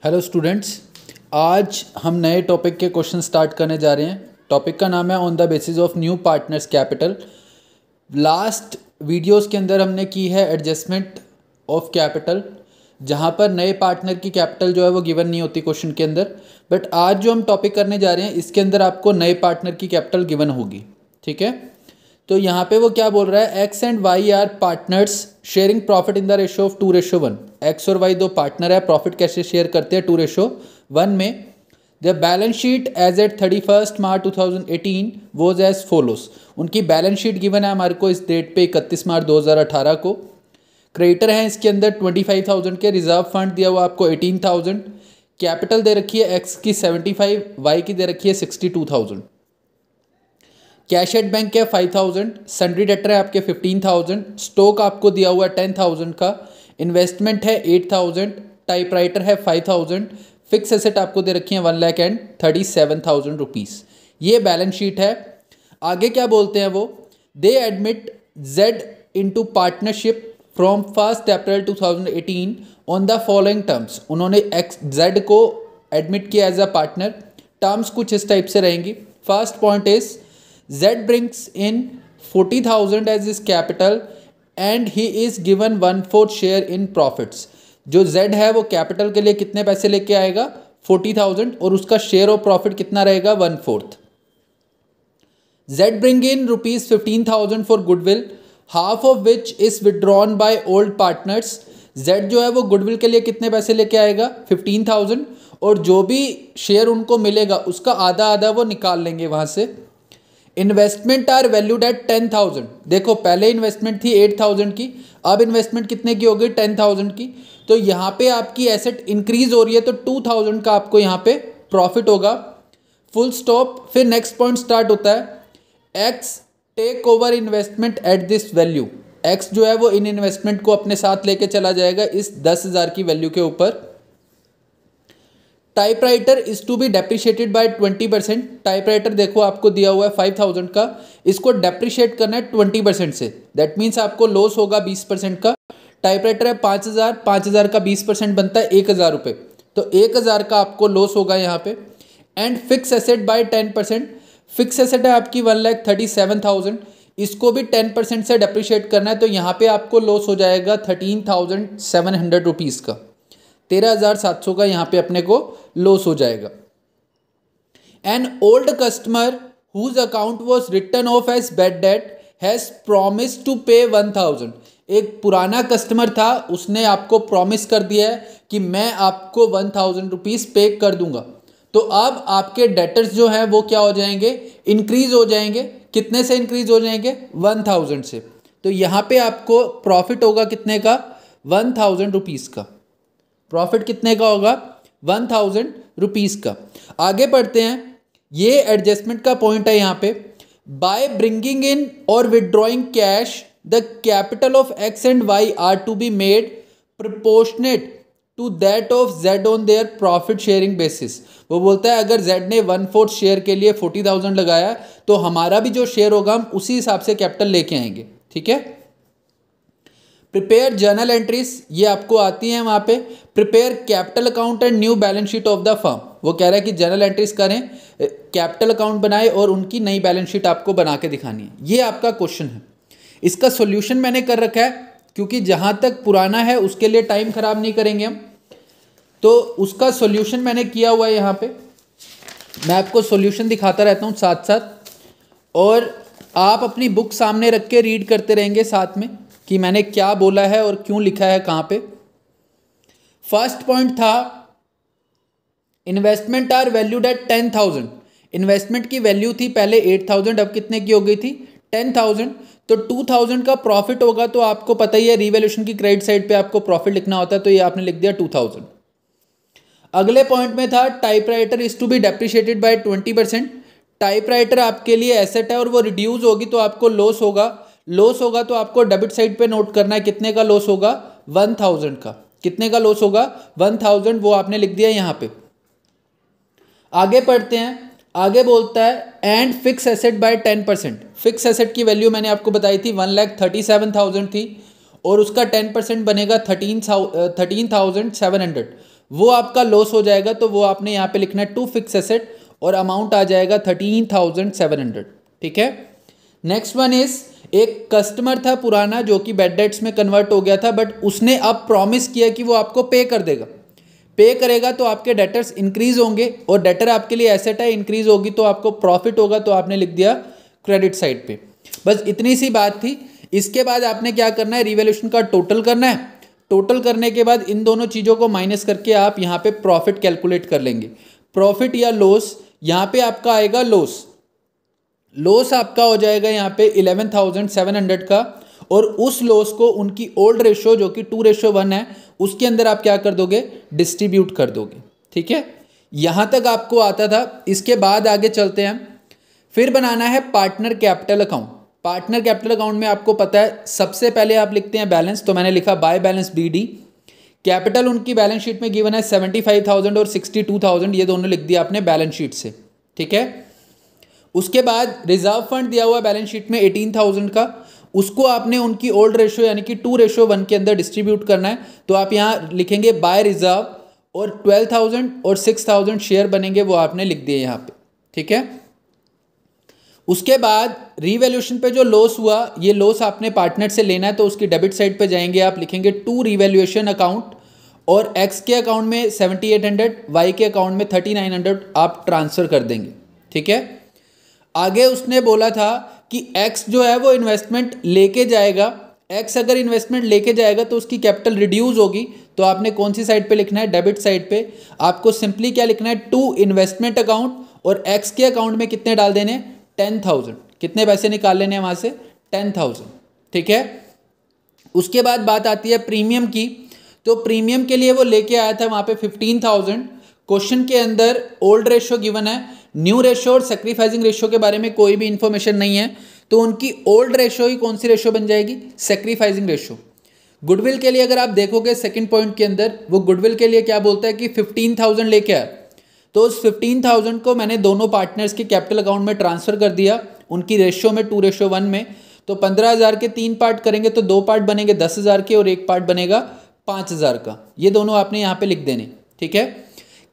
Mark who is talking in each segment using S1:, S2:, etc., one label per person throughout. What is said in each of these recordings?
S1: Hello students, आज हम नए टॉपिक के क्वेश्चन स्टार्ट करने जा रहे हैं। टॉपिक का नाम है on the basis of new partners capital. Last videos के अंदर हमने की है एडजस्टमेंट ऑफ कैपिटल, जहां पर नए पार्टनर की कैपिटल जो है वो गिवन नहीं होती क्वेश्चन के अंदर। बट आज जो हम टॉपिक करने जा रहे हैं इसके अंदर आपको नए पार्टनर की कैपिटल गिवन होगी। ठीक है, तो यहाँ पे वो क्या बोल रहा है, X and Y are partners sharing profit in the ratio of 2:1। X और वाई दो पार्टनर है, प्रॉफिट कैसे शेयर करते हैं 2:1 में। The balance sheet as at 31 March 2018 was as follows. उनकी बैलेंस शीट गिवन है हमारे को इस डेट पे 31 मार्च 2018 को। क्रेडिटर हैं इसके अंदर 25,000 के, रिजर्व फंड दिया हुआ आपको 18,000, कैपिटल दे रखी है एक्स की 75, वाई की दे रखी है 62,000। कैश एट बैंक है 5,000, सन्ड्री डेटर है आपके 15,000, स्टॉक आपको दिया हुआ है 10,000 का, इन्वेस्टमेंट है 8,000, टाइपराइटर है 5,000, फिक्स एसेट आपको दे रखी है 1,37,000 रुपीज़। ये बैलेंस शीट है। आगे क्या बोलते हैं वो, दे admit Z into partnership from 1 April 2018 on the following terms. उन्होंने एक्स जेड को एडमिट किया एज अ पार्टनर। टर्म्स कुछ इस टाइप से रहेंगी। First point is Z brings in 40,000 as his capital and he is given 1/4 share in profits। जो Z है वो कैपिटल के लिए कितने पैसे लेके आएगा 40,000 और उसका शेयर ऑफ प्रॉफिट कितना रहेगा 1/4। Z bring in rupees 15,000 for goodwill, half of which is withdrawn by old partners। Z जो है वो गुडविल के लिए कितने पैसे लेके आएगा 15,000 और जो भी शेयर उनको मिलेगा उसका आधा आधा वो निकाल लेंगे वहाँ से। Investment are valued at 10,000। देखो पहले इन्वेस्टमेंट थी 8,000 की, अब इन्वेस्टमेंट कितने की हो गई 10,000 की। तो यहाँ पे आपकी एसेट इंक्रीज हो रही है तो 2,000 का आपको यहाँ पे प्रॉफिट होगा। Full stop. फिर नेक्स्ट पॉइंट स्टार्ट होता है, X take over investment at this value. X जो है वो इन इन्वेस्टमेंट को अपने साथ लेके चला जाएगा इस 10,000 की वैल्यू के ऊपर। Typewriter is to be depreciated by 20%। Typewriter देखो आपको दिया हुआ है 5,000 का, इसको डेप्रिशिएट करना है 20% से। दैट मीन्स आपको लॉस होगा 20% का। टाइपराइटर है 5,000, 5,000 का 20% बनता है 1,000 रुपये, तो 1,000 का आपको लॉस होगा यहाँ पे। And fix asset by 10%। Fix asset है आपकी 1,37,000, इसको भी 10% से डेप्रिशिएट करना है, तो यहाँ पे आपको लॉस हो जाएगा 13,700 रुपीज़ का। 13,700 का यहाँ पे अपने को लॉस हो जाएगा। An old customer whose account was written off as bad debt has promise to pay 1,000। एक पुराना कस्टमर था, उसने आपको प्रॉमिस कर दिया है कि मैं आपको 1,000 रुपीज़ पे कर दूंगा। तो अब आपके डेटर्स जो हैं वो क्या हो जाएंगे, इंक्रीज हो जाएंगे। कितने से इंक्रीज हो जाएंगे 1,000 से। तो यहाँ पे आपको प्रॉफिट होगा कितने का 1,000 रुपीज़ का। प्रॉफिट कितने का होगा 1,000 रुपीज़ का। आगे बढ़ते हैं, ये एडजस्टमेंट का पॉइंट है यहाँ पे। बाय ब्रिंगिंग इन और withdrawing cash the capital of X and Y are to be made proportionate to that of Z on their profit sharing basis. वो बोलता है अगर जेड ने 1/4 शेयर के लिए 40,000 लगाया तो हमारा भी जो शेयर होगा हम उसी हिसाब से कैपिटल लेके आएंगे। ठीक है। प्रिपेयर जर्नल एंट्रीज, ये आपको आती हैं वहाँ पे। Prepare capital account and new balance sheet of the firm. वो कह रहा है कि जर्नल एंट्रीज करें, कैपिटल अकाउंट बनाए और उनकी नई बैलेंस शीट आपको बना के दिखानी है। ये आपका क्वेश्चन है। इसका सोल्यूशन मैंने कर रखा है क्योंकि जहाँ तक पुराना है उसके लिए टाइम खराब नहीं करेंगे हम, तो उसका सोल्यूशन मैंने किया हुआ है यहाँ पे। मैं आपको सोल्यूशन दिखाता रहता हूँ साथ साथ, और आप अपनी बुक सामने रख के रीड करते रहेंगे साथ में कि मैंने क्या बोला है और क्यों लिखा है कहाँ पे। फर्स्ट पॉइंट था investment are valued at 10,000। Investment की वैल्यू थी पहले 8,000, अब कितने की हो गई थी 10,000। तो 2,000 का प्रॉफिट होगा, तो आपको पता ही है रीवैल्यूएशन की क्रेडिट साइड पे आपको प्रॉफिट लिखना होता है, तो ये आपने लिख दिया 2,000। अगले पॉइंट में था typewriter is to be depreciated by 20%। Typewriter आपके लिए एसेट है और वो रिड्यूस होगी तो आपको लॉस होगा। लॉस होगा तो आपको डेबिट साइड पे नोट करना है कितने का लॉस होगा 1,000 का। कितने का लॉस होगा 1,000, वो आपने लिख दिया यहाँ पे। आगे पढ़ते हैं, आगे बोलता है and fix asset by 10%। Fix asset की वैल्यू मैंने आपको बताई थी 1,37,000 थी और उसका 10% बनेगा 13,700। वो आपका लॉस हो जाएगा, तो वो आपने यहाँ पे लिखना है टू फिक्स एसेट और अमाउंट आ जाएगा 13,700। ठीक है। नेक्स्ट वन इज, एक कस्टमर था पुराना जो कि बैड डेट्स में कन्वर्ट हो गया था, बट उसने अब प्रॉमिस किया कि वो आपको पे कर देगा। पे करेगा तो आपके डेटर्स इंक्रीज होंगे, और डेटर आपके लिए एसेट है, इंक्रीज होगी तो आपको प्रॉफिट होगा, तो आपने लिख दिया क्रेडिट साइड पे। बस इतनी सी बात थी। इसके बाद आपने क्या करना है, रिवैल्यूएशन का टोटल करना है। टोटल करने के बाद इन दोनों चीज़ों को माइनस करके आप यहाँ पे प्रॉफिट कैलकुलेट कर लेंगे। प्रॉफिट या लॉस, यहाँ पे आपका आएगा लॉस। लॉस आपका हो जाएगा यहाँ पे 11,700 का, और उस लॉस को उनकी ओल्ड रेशो जो कि 2:1 है उसके अंदर आप क्या कर दोगे, डिस्ट्रीब्यूट कर दोगे। ठीक है, यहाँ तक आपको आता था। इसके बाद आगे चलते हैं। फिर बनाना है partner capital account. Partner capital account में आपको पता है सबसे पहले आप लिखते हैं बैलेंस, तो मैंने लिखा बाय बैलेंस BD। कैपिटल उनकी बैलेंस शीट में गिवन है 75,000 और 62,000, ये दोनों लिख दिया आपने बैलेंस शीट से। ठीक है। उसके बाद रिजर्व फंड दिया हुआ बैलेंस शीट में 18,000 का, उसको आपने उनकी ओल्ड रेशो यानी कि 2:1 के अंदर डिस्ट्रीब्यूट करना है। तो आप यहाँ लिखेंगे बाय रिजर्व, और 12,000 और 6,000 शेयर बनेंगे, वो आपने लिख दिए यहाँ पे। ठीक है। उसके बाद रीवैल्यूएशन पे जो लॉस हुआ, ये लॉस आपने पार्टनर से लेना है, तो उसकी डेबिट साइड पे जाएंगे, आप लिखेंगे टू रीवैल्यूएशन अकाउंट, और एक्स के अकाउंट में 7,800, वाई के अकाउंट में 3,900 आप ट्रांसफ़र कर देंगे। ठीक है। आगे उसने बोला था कि एक्स जो है वो इन्वेस्टमेंट लेके जाएगा। एक्स अगर इन्वेस्टमेंट लेके जाएगा तो उसकी कैपिटल रिड्यूस होगी, तो आपने कौन सी साइड पे लिखना है, डेबिट साइड पे। आपको सिंपली क्या लिखना है, टू इन्वेस्टमेंट अकाउंट, और एक्स के अकाउंट में कितने डाल देने, 10,000। कितने पैसे निकाल लेने हैं वहाँ से, 10,000। ठीक है। उसके बाद बात आती है प्रीमियम की। तो प्रीमियम के लिए वो लेके आया था वहाँ पे 15,000। क्वेश्चन के अंदर ओल्ड रेशो गिवन है, न्यू रेशो और सेक्रीफाइसिंग रेशो के बारे में कोई भी इंफॉर्मेशन नहीं है, तो उनकी ओल्ड रेशो ही कौन सी रेशो बन जाएगी, सेक्रीफाइसिंग रेशो। गुडविल के लिए अगर आप देखोगे सेकंड पॉइंट के अंदर, वो गुडविल के लिए क्या बोलता है कि 15,000 लेके आया, तो उस 15,000 को मैंने दोनों पार्टनर्स के कैपिटल अकाउंट में ट्रांसफ़र कर दिया उनकी रेशो में 2:1 में। तो 15,000 के 3 पार्ट करेंगे तो 2 पार्ट बनेंगे 10,000 के, और 1 पार्ट बनेगा 5,000 का। ये दोनों आपने यहाँ पे लिख देने। ठीक है।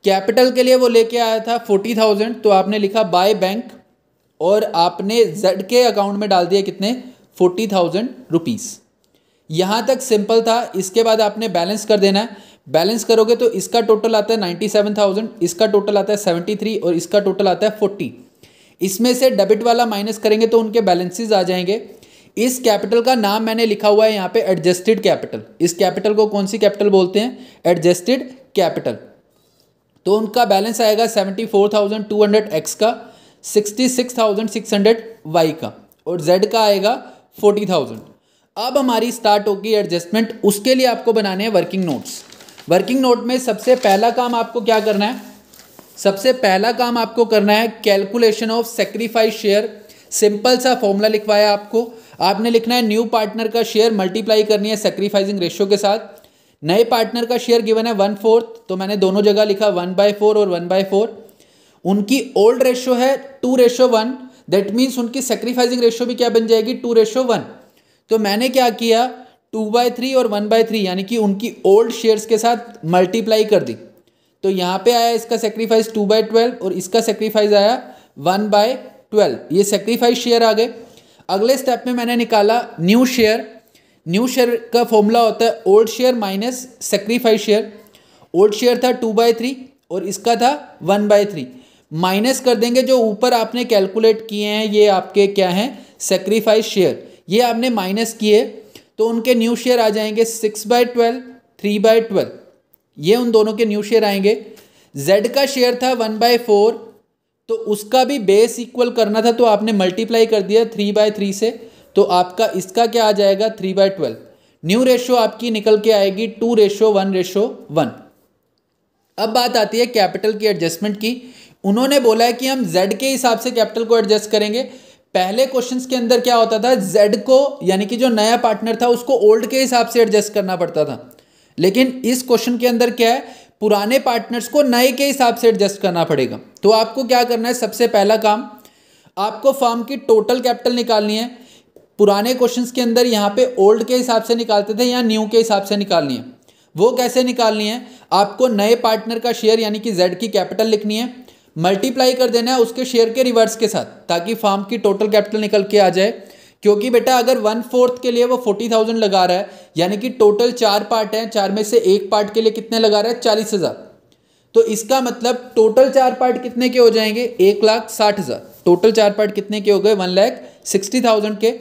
S1: कैपिटल के लिए वो लेके आया था 40,000, तो आपने लिखा बाय बैंक, और आपने जेड के अकाउंट में डाल दिया कितने, 40,000 रुपीज़। यहाँ तक सिंपल था। इसके बाद आपने बैलेंस कर देना है। बैलेंस करोगे तो इसका टोटल आता है 97,000, इसका टोटल आता है 73, और इसका टोटल आता है 40। इसमें से डेबिट वाला माइनस करेंगे तो उनके बैलेंसेस आ जाएंगे। इस कैपिटल का नाम मैंने लिखा हुआ है यहाँ पे एडजस्टेड कैपिटल। इस कैपिटल को कौन सी कैपिटल बोलते हैं, एडजस्टेड कैपिटल। तो उनका बैलेंस आएगा 74,200 एक्स का, 66,600 वाई का, और जेड का आएगा 40,000। अब हमारी स्टार्ट होगी एडजस्टमेंट। उसके लिए आपको बनाने हैं वर्किंग नोट्स। वर्किंग नोट में सबसे पहला काम आपको क्या करना है, सबसे पहला काम आपको करना है calculation of sacrifice share. Simple सा फॉर्मूला लिखवाया आपको, आपने लिखना है न्यू पार्टनर का शेयर मल्टीप्लाई करनी है सेक्रीफाइसिंग रेशियो के साथ। नए पार्टनर का शेयर गिवन है 1/4, तो मैंने दोनों जगह लिखा 1/4 और 1/4। उनकी ओल्ड रेशो है 2:1, दैट मीन्स उनकी सेक्रीफाइसिंग रेशो भी क्या बन जाएगी, 2:1। तो मैंने क्या किया, 2/3 और 1/3 यानी कि उनकी ओल्ड शेयर्स के साथ मल्टीप्लाई कर दी। तो यहाँ पे आया इसका सेक्रीफाइस 2/12 और इसका सेक्रीफाइस आया 1/12। ये सेक्रीफाइस शेयर आ गए। अगले स्टेप में मैंने निकाला न्यू शेयर। न्यू शेयर का फॉर्मूला होता है old share minus sacrifice share. Old share था 2/3 और इसका था 1/3। माइनस कर देंगे जो ऊपर आपने कैलकुलेट किए हैं, ये आपके क्या हैं, सेक्रीफाइस शेयर, ये आपने माइनस किए, तो उनके न्यू शेयर आ जाएंगे 6/12, 3/12। ये उन दोनों के न्यू शेयर आएंगे। जेड का शेयर था 1/4, तो उसका भी बेस इक्वल करना था, तो आपने मल्टीप्लाई कर दिया 3/3 से, तो आपका इसका क्या आ जाएगा 3/12। न्यू रेशो आपकी निकल के आएगी 2:1:1। अब बात आती है कैपिटल की एडजस्टमेंट की। उन्होंने बोला है कि हम जेड के हिसाब से कैपिटल को एडजस्ट करेंगे। पहले क्वेश्चंस के अंदर क्या होता था, जेड को यानी कि जो नया पार्टनर था उसको ओल्ड के हिसाब से एडजस्ट करना पड़ता था, लेकिन इस क्वेश्चन के अंदर क्या है, पुराने पार्टनर्स को नए के हिसाब से एडजस्ट करना पड़ेगा। तो आपको क्या करना है, सबसे पहला काम आपको फर्म की टोटल कैपिटल निकालनी है। पुराने क्वेश्चंस के अंदर यहाँ पे ओल्ड के हिसाब से निकालते थे, यहाँ न्यू के हिसाब से निकालनी है। वो कैसे निकालनी है, आपको नए पार्टनर का शेयर यानी कि जेड की कैपिटल लिखनी है, मल्टीप्लाई कर देना है उसके शेयर के रिवर्स के साथ, ताकि फार्म की टोटल कैपिटल निकल के आ जाए। क्योंकि बेटा अगर 1/4 के लिए वो 40,000 लगा रहा है, यानी कि टोटल 4 पार्ट हैं, 4 में से एक पार्ट के लिए कितने लगा रहा है, 40,000। तो इसका मतलब टोटल 4 पार्ट कितने के हो जाएंगे, 1,60,000। टोटल 4 पार्ट कितने के हो गए, 1,60,000 के।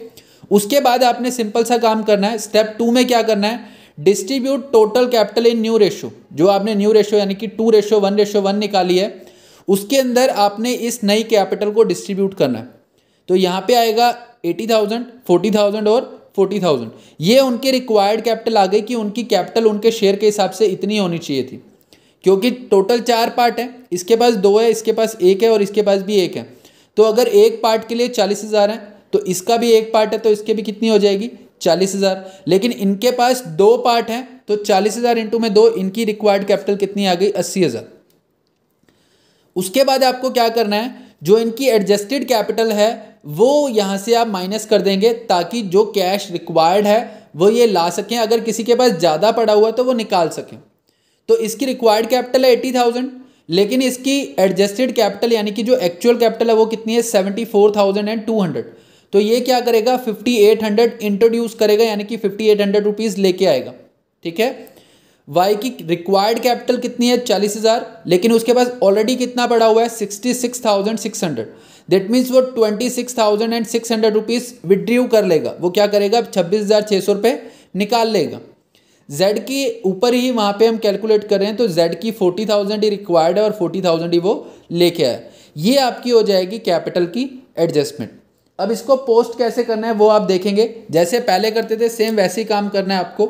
S1: उसके बाद आपने सिंपल सा काम करना है, स्टेप 2 में क्या करना है, distribute total capital in new ratio. जो आपने न्यू रेशो यानी कि 2:1:1 निकाली है, उसके अंदर आपने इस नई कैपिटल को डिस्ट्रीब्यूट करना है। तो यहाँ पे आएगा 80,000, 40,000 और 40,000। ये उनके रिक्वायर्ड कैपिटल आ गई कि उनकी कैपिटल उनके शेयर के हिसाब से इतनी होनी चाहिए थी। क्योंकि टोटल 4 पार्ट है, इसके पास 2 है, इसके पास 1 है और इसके पास भी 1 है। तो अगर एक पार्ट के लिए 40,000 है तो इसका भी एक पार्ट है, तो इसके भी कितनी हो जाएगी, 40,000। लेकिन इनके पास 2 पार्ट हैं, तो 40,000 इंटू में 2, इनकी रिक्वायर्ड कैपिटल कितनी आ गई, 80,000। उसके बाद आपको क्या करना है, जो इनकी एडजस्टेड कैपिटल है वो यहाँ से आप माइनस कर देंगे, ताकि जो कैश रिक्वायर्ड है वो ये ला सकें, अगर किसी के पास ज़्यादा पड़ा हुआ तो वो निकाल सकें। तो इसकी रिक्वायर्ड कैपिटल है 80,000, लेकिन इसकी एडजस्टेड कैपिटल यानी कि जो एक्चुअल कैपिटल है वो कितनी है, 74,200। तो ये क्या करेगा, 5,800 इंट्रोड्यूस करेगा, यानी कि 5,800 रुपीज़ लेके आएगा। ठीक है, वाई की रिक्वायर्ड कैपिटल कितनी है, 40,000, लेकिन उसके पास ऑलरेडी कितना पड़ा हुआ है, 66,600। दैट मीन्स वो 26,600 रुपीज़ विड्रीव कर लेगा। वो क्या करेगा, 26,600 रुपये निकाल लेगा। जेड की ऊपर ही वहाँ पे हम कैलकुलेट कर रहे हैं, तो जेड की 40,000 ही रिक्वायर्ड है और 40,000 ही वो लेके आया। ये आपकी हो जाएगी कैपिटल की एडजस्टमेंट। अब इसको पोस्ट कैसे करना है वो आप देखेंगे, जैसे पहले करते थे सेम वैसे ही काम करना है आपको।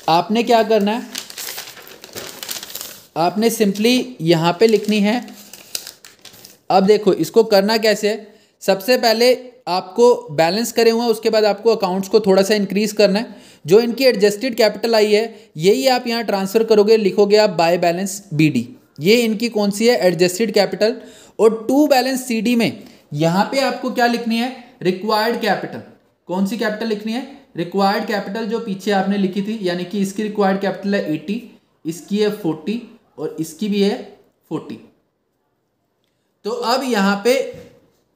S1: आपने क्या करना है, आपने सिंपली यहाँ पे लिखनी है। अब देखो इसको करना कैसे है, सबसे पहले आपको बैलेंस करे हुए हैं, उसके बाद आपको अकाउंट्स को थोड़ा सा इंक्रीज करना है। जो इनकी एडजस्टेड कैपिटल आई है यही आप यहाँ ट्रांसफर करोगे, लिखोगे आप बाय बैलेंस BD। ये इनकी कौन सी है, एडजस्टेड कैपिटल। और टू बैलेंस CD में यहाँ पे आपको क्या लिखनी है, रिक्वायर्ड कैपिटल। कौन सी कैपिटल लिखनी है, रिक्वायर्ड कैपिटल, जो पीछे आपने लिखी थी, यानी कि इसकी रिक्वायर्ड कैपिटल है 80, इसकी है 40 और इसकी भी है 40। तो अब यहाँ पे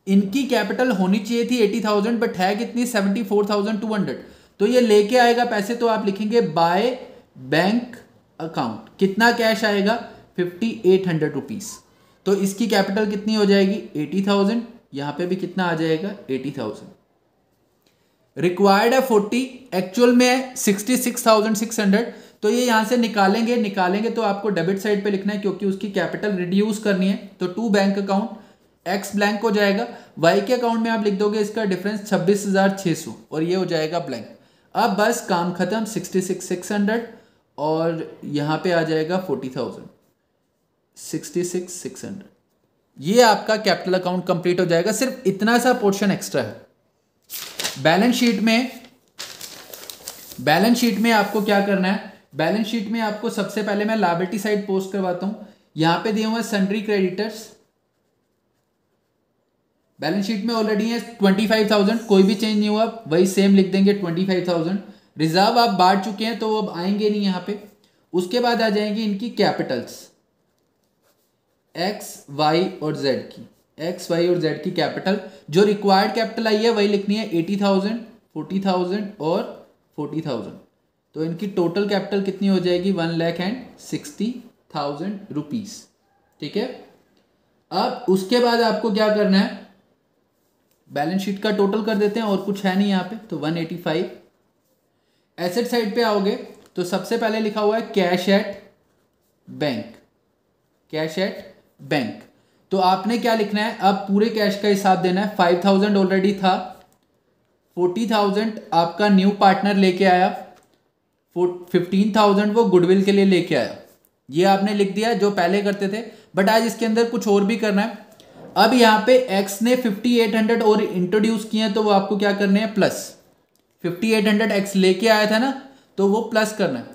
S1: इनकी कैपिटल होनी चाहिए थी 80,000, बट है कितनी, 74,200। तो ये लेके आएगा पैसे, तो आप लिखेंगे बाय बैंक अकाउंट। कितना कैश आएगा, 5,800 रुपीज़। तो इसकी कैपिटल कितनी हो जाएगी, 80,000। यहाँ पे भी कितना आ जाएगा, 80,000। रिक्वायर्ड है 40, एक्चुअल में है 66,600। तो ये यहाँ से निकालेंगे तो आपको डेबिट साइड पे लिखना है, क्योंकि उसकी कैपिटल रिड्यूस करनी है। तो to bank account, X blank हो जाएगा, वाई के अकाउंट में आप लिख दोगे इसका डिफरेंस 26,600 और ये हो जाएगा ब्लैंक। अब बस काम खत्म, 66,600 और यहाँ पे आ जाएगा 40,000, 66,600। ये आपका कैपिटल अकाउंट कंप्लीट हो जाएगा। सिर्फ इतना सा पोर्शन एक्स्ट्रा है। बैलेंस शीट में आपको क्या करना है, बैलेंस शीट में आपको सबसे पहले मैं लायबिलिटी साइड पोस्ट करवाता हूं। यहां पे दिए हुए सन्ड्री क्रेडिटर्स, बैलेंस शीट में ऑलरेडी है 25,000, कोई भी चेंज नहीं हुआ, वही सेम लिख देंगे 25,000। रिजर्व आप बांट चुके हैं तो वो अब आएंगे नहीं यहाँ पे। उसके बाद आ जाएंगी इनकी कैपिटल्स, एक्स वाई और जेड की, एक्स वाई और जेड की कैपिटल। जो रिक्वायर्ड कैपिटल आई है वही लिखनी है, 80,000, 40,000 और 40,000। तो इनकी टोटल कैपिटल कितनी हो जाएगी, 1,60,000 रुपीज़। ठीक है, अब उसके बाद आपको क्या करना है, बैलेंस शीट का टोटल कर देते हैं, और कुछ है नहीं यहाँ पे, तो 185। एसेट साइड पे आओगे तो सबसे पहले लिखा हुआ है cash at bank, cash at bank. तो आपने क्या लिखना है, अब पूरे कैश का हिसाब देना है। 5,000 ऑलरेडी था, 40,000 आपका न्यू पार्टनर लेके आया, 15,000 वो गुडविल के लिए लेके आया। ये आपने लिख दिया जो पहले करते थे, बट आज इसके अंदर कुछ और भी करना है। अब यहाँ पे एक्स ने 5,800 और इंट्रोड्यूस किए, तो वो आपको क्या करने हैं, प्लस 5,800 एक्स लेके आया था ना, तो वो प्लस करना है,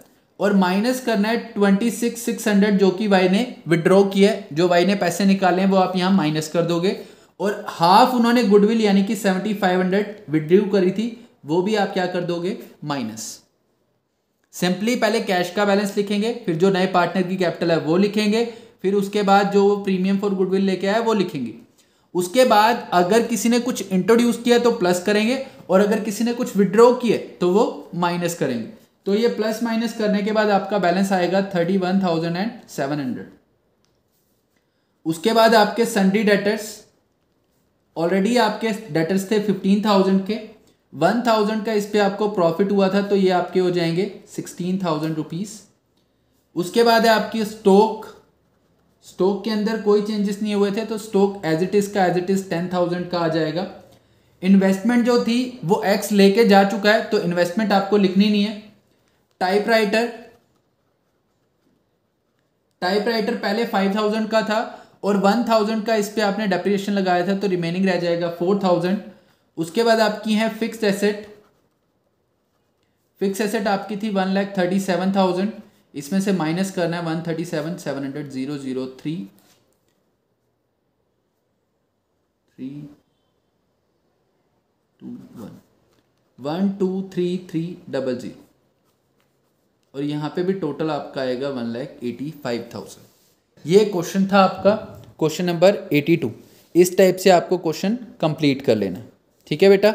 S1: और माइनस करना है 26,600 जो कि वाई ने विड्रॉ किया है। जो वाई ने पैसे निकाले हैं वो आप यहाँ माइनस कर दोगे, और हाफ उन्होंने गुडविल यानी कि 7,500 विड्रॉ करी थी, वो भी आप क्या कर दोगे, माइनस। सिंपली पहले कैश का बैलेंस लिखेंगे, फिर जो नए पार्टनर की कैपिटल है वो लिखेंगे, फिर उसके बाद जो प्रीमियम फॉर गुडविल लेके आया वो लिखेंगे। उसके बाद अगर किसी ने कुछ इंट्रोड्यूस किया तो प्लस करेंगे, और अगर किसी ने कुछ विड्रॉ किए तो वो माइनस करेंगे। तो ये प्लस माइनस करने के बाद आपका बैलेंस आएगा 31,700। उसके बाद आपके सन्ड्री डेटर्स, ऑलरेडी आपके डेटर्स थे 15,000 के, 1,000 का इस पे आपको प्रॉफिट हुआ था तो ये आपके हो जाएंगे 16,000 रुपीज़। उसके बाद है आपकी स्टॉक के अंदर कोई चेंजेस नहीं हुए थे तो स्टॉक एज इट इज़ का एज इट इज़ 10,000 का आ जाएगा। इन्वेस्टमेंट जो थी वो एक्स लेके जा चुका है तो इन्वेस्टमेंट आपको लिखनी नहीं है। टाइपराइटर पहले 5,000 का था और 1,000 का इस पे आपने डेप्रिसिएशन लगाया था तो रिमेनिंग रह जाएगा 4,000। उसके बाद आपकी है फिक्स्ड एसेट आपकी थी 1,37,000, इसमें से माइनस करना है 137,700,003 1,233,000 और यहाँ पे भी टोटल आपका आएगा 1,85,000। ये क्वेश्चन था आपका क्वेश्चन नंबर 82। इस टाइप से आपको क्वेश्चन कंप्लीट कर लेना, ठीक है बेटा।